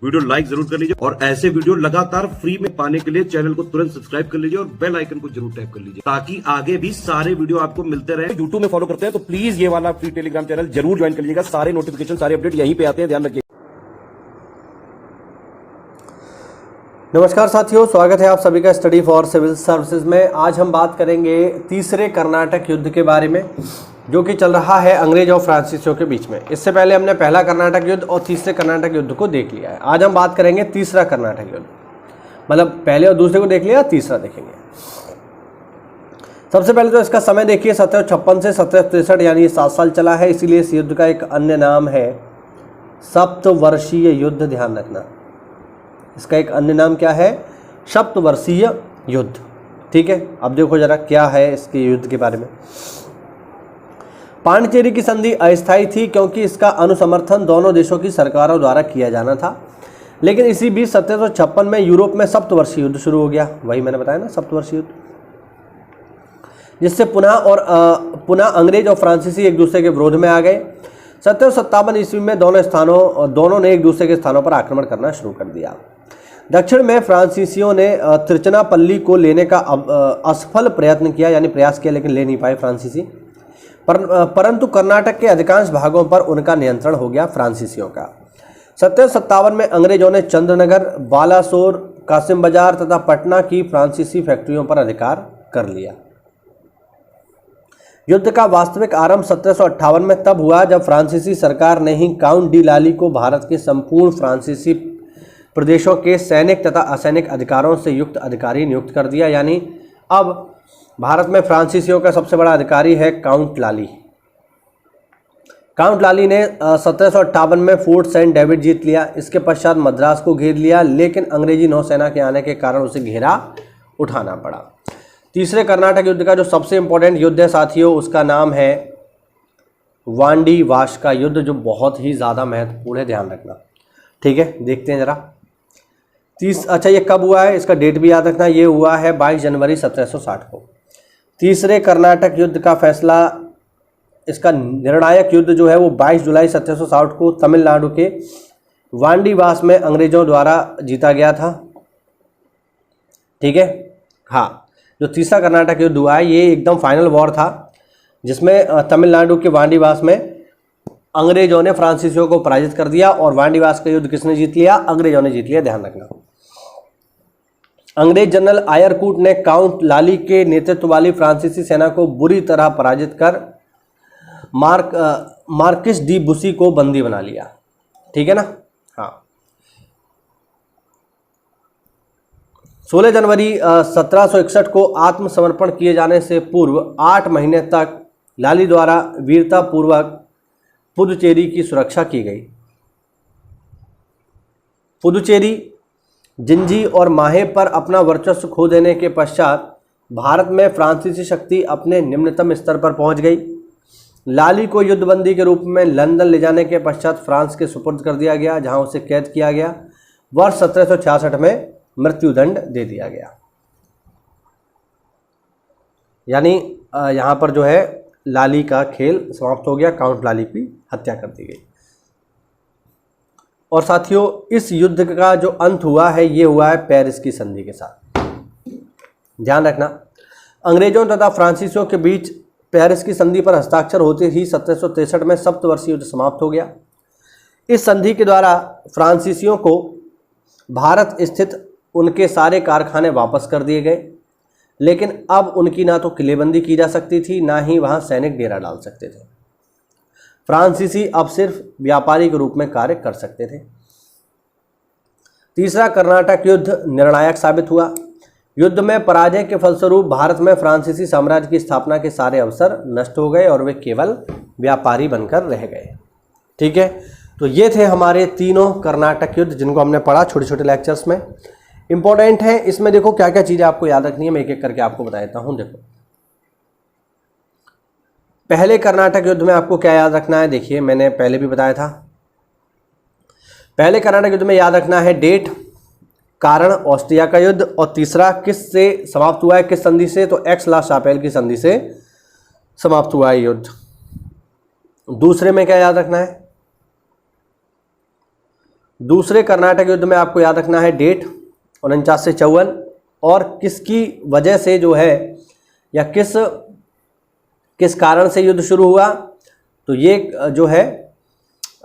Video like जरूर कर लीजिए और ऐसे वीडियो लगातार फ्री में पाने के लिए चैनल को तुरंत सब्सक्राइब कर लीजिए और बेल आइकन को जरूर टैप कर लीजिए ताकि आगे भी सारे वीडियो आपको मिलते रहे। यूट्यूब में फॉलो करते हैं तो प्लीज ये वाला फ्री टेलीग्राम चैनल जरूर ज्वाइन कर लीजिएगा। सारे नोटिफिकेशन सारे अपडेट यहीं पे आते हैं, ध्यान रखिए। नमस्कार साथियों, स्वागत है आप सभी का स्टडी फॉर सिविल सर्विसेज में। आज हम बात करेंगे तीसरे कर्नाटक युद्ध के बारे में जो कि चल रहा है अंग्रेज और फ्रांसीसियों के बीच में। इससे पहले हमने पहला कर्नाटक युद्ध और तीसरे कर्नाटक युद्ध को देख लिया है। आज हम बात करेंगे तीसरा कर्नाटक युद्ध, मतलब पहले और दूसरे को देख लिया, तीसरा देखेंगे। सबसे पहले तो इसका समय देखिए, 1756 से 1763 यानी 7 साल चला है। इसीलिए इस युद्ध का एक अन्य नाम है सप्तवर्षीय युद्ध, ध्यान रखना। इसका एक अन्य नाम क्या है? सप्तवर्षीय युद्ध। ठीक है, अब देखो जरा क्या है इसके युद्ध के बारे में। पांडिचेरी की संधि अस्थायी थी क्योंकि इसका अनुसमर्थन दोनों देशों की सरकारों द्वारा किया जाना था। लेकिन इसी बीच 1756 में यूरोप में सप्तवर्षीय युद्ध शुरू हो गया। वही मैंने बताया ना, सप्तवर्षीय युद्ध, जिससे पुनः अंग्रेज और फ्रांसीसी एक दूसरे के विरोध में आ गए। 1757 ईस्वी में दोनों ने एक दूसरे के स्थानों पर आक्रमण करना शुरू कर दिया। दक्षिण में फ्रांसीसियों ने तिरुचिरापल्ली को लेने का असफल प्रयत्न किया, यानी प्रयास किया, लेकिन ले नहीं पाए फ्रांसीसी। परंतु कर्नाटक के अधिकांश भागों पर उनका नियंत्रण हो गया फ्रांसीसियों का। 1757 में अंग्रेजों ने चंद्रनगर, बालासोर, कासिम बाजार तथा पटना की फ्रांसीसी फैक्ट्रियों पर अधिकार कर लिया। युद्ध का वास्तविक आरंभ 1758 में तब हुआ जब फ्रांसीसी सरकार ने ही काउंट डी लाली को भारत के संपूर्ण फ्रांसीसी प्रदेशों के सैनिक तथा असैनिक अधिकारों से युक्त अधिकारी नियुक्त कर दिया। यानी अब भारत में फ्रांसीसियों का सबसे बड़ा अधिकारी है काउंट लाली। काउंट लाली ने 1758 में फोर्ट सेंट डेविड जीत लिया। इसके पश्चात मद्रास को घेर लिया, लेकिन अंग्रेजी नौसेना के आने के कारण उसे घेरा उठाना पड़ा। तीसरे कर्नाटक युद्ध का जो सबसे इंपॉर्टेंट युद्ध है साथियों, उसका नाम है वांडी वाश का युद्ध, जो बहुत ही ज़्यादा महत्वपूर्ण है, ध्यान रखना। ठीक है, देखते हैं जरा। अच्छा, ये कब हुआ है इसका डेट भी याद रखना। ये हुआ है 22 जनवरी 1760 को। तीसरे कर्नाटक युद्ध का फैसला, इसका निर्णायक युद्ध जो है वो 22 जुलाई 1760 को तमिलनाडु के वांडीवास में अंग्रेजों द्वारा जीता गया था। ठीक है, हाँ, जो तीसरा कर्नाटक युद्ध हुआ है ये एकदम फाइनल वॉर था, जिसमें तमिलनाडु के वांडीवास में अंग्रेजों ने फ्रांसीसियों को पराजित कर दिया। और वांडीवास का युद्ध किसने जीत लिया? अंग्रेजों ने जीत लिया, ध्यान रखना। अंग्रेज जनरल आयरकूट ने काउंट लाली के नेतृत्व वाली फ्रांसीसी सेना को बुरी तरह पराजित कर मार्किस डी बुसी को बंदी बना लिया। ठीक है ना, हाँ। 16 जनवरी 1761 को आत्मसमर्पण किए जाने से पूर्व 8 महीने तक लाली द्वारा वीरतापूर्वक पुदुचेरी की सुरक्षा की गई। पुदुचेरी, जिंजी और माहे पर अपना वर्चस्व खो देने के पश्चात भारत में फ्रांसीसी शक्ति अपने निम्नतम स्तर पर पहुंच गई। लाली को युद्धबंदी के रूप में लंदन ले जाने के पश्चात फ्रांस के सुपुर्द कर दिया गया, जहां उसे कैद किया गया। वर्ष 1766 में मृत्युदंड दे दिया गया। यानी यहाँ पर जो है लाली का खेल समाप्त हो गया, काउंट लाली की हत्या कर दी गई। और साथियों, इस युद्ध का जो अंत हुआ है ये हुआ है पेरिस की संधि के साथ, ध्यान रखना। अंग्रेजों तथा फ्रांसीसियों के बीच पेरिस की संधि पर हस्ताक्षर होते ही 1763 में सप्तवर्षीय युद्ध समाप्त हो गया। इस संधि के द्वारा फ्रांसीसियों को भारत स्थित उनके सारे कारखाने वापस कर दिए गए, लेकिन अब उनकी ना तो किलेबंदी की जा सकती थी, ना ही वहां सैनिक डेरा डाल सकते थे। फ्रांसीसी अब सिर्फ व्यापारी के रूप में कार्य कर सकते थे। तीसरा कर्नाटक युद्ध निर्णायक साबित हुआ। युद्ध में पराजय के फलस्वरूप भारत में फ्रांसीसी साम्राज्य की स्थापना के सारे अवसर नष्ट हो गए और वे केवल व्यापारी बनकर रह गए। ठीक है, तो ये थे हमारे तीनों कर्नाटक युद्ध जिनको हमने पढ़ा छोटे छोटे लेक्चर्स में। इंपॉर्टेंट है, इसमें देखो क्या क्या चीज़ें आपको याद रखनी है, मैं एक एक करके आपको बता देता हूँ। देखो, पहले कर्नाटक युद्ध में आपको क्या याद रखना है, देखिए मैंने पहले भी बताया था। पहले कर्नाटक युद्ध में याद रखना है डेट, कारण ऑस्ट्रिया का युद्ध, और तीसरा किस से समाप्त हुआ है, किस संधि से, तो एक्स ला शापेल की संधि से समाप्त हुआ है युद्ध। दूसरे में क्या याद रखना है, दूसरे कर्नाटक युद्ध में आपको याद रखना है डेट 49 से 54, और किसकी वजह से जो है या किस कारण से युद्ध शुरू हुआ। तो ये जो है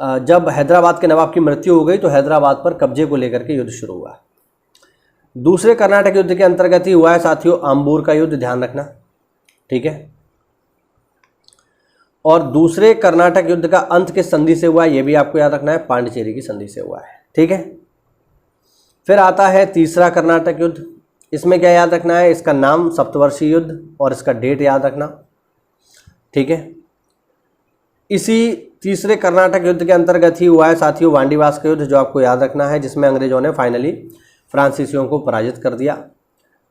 जब हैदराबाद के नवाब की मृत्यु हो गई तो हैदराबाद पर कब्जे को लेकर के युद्ध शुरू हुआ। दूसरे कर्नाटक युद्ध के अंतर्गत ही हुआ है साथियों आम्बूर का युद्ध, ध्यान रखना, ठीक है। और दूसरे कर्नाटक युद्ध का अंत किस संधि से हुआ है, ये भी आपको याद रखना है, पांडिचेरी की संधि से हुआ है, ठीक है। फिर आता है तीसरा कर्नाटक युद्ध, इसमें क्या याद रखना है, इसका नाम सप्तवर्षीय युद्ध और इसका डेट याद रखना, ठीक है। इसी तीसरे कर्नाटक युद्ध के अंतर्गत ही हुआ है साथियों वांडीवास का युद्ध, जो आपको याद रखना है, जिसमें अंग्रेजों ने फाइनली फ्रांसीसियों को पराजित कर दिया।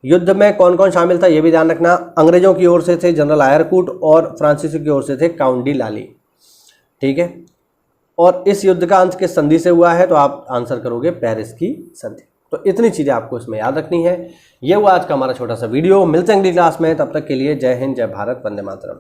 युद्ध में कौन कौन शामिल था ये भी ध्यान रखना, अंग्रेजों की ओर से थे जनरल आयरकूट और फ्रांसीसियों की ओर से थे काउंट डी लाली, ठीक है। और इस युद्ध का अंत किस संधि से हुआ है, तो आप आंसर करोगे पेरिस की संधि। तो इतनी चीज़ें आपको इसमें याद रखनी है। ये हुआ आज का हमारा छोटा सा वीडियो, मिलते हैं अगली क्लास में, तब तक के लिए जय हिंद, जय भारत, वंदे मातरम।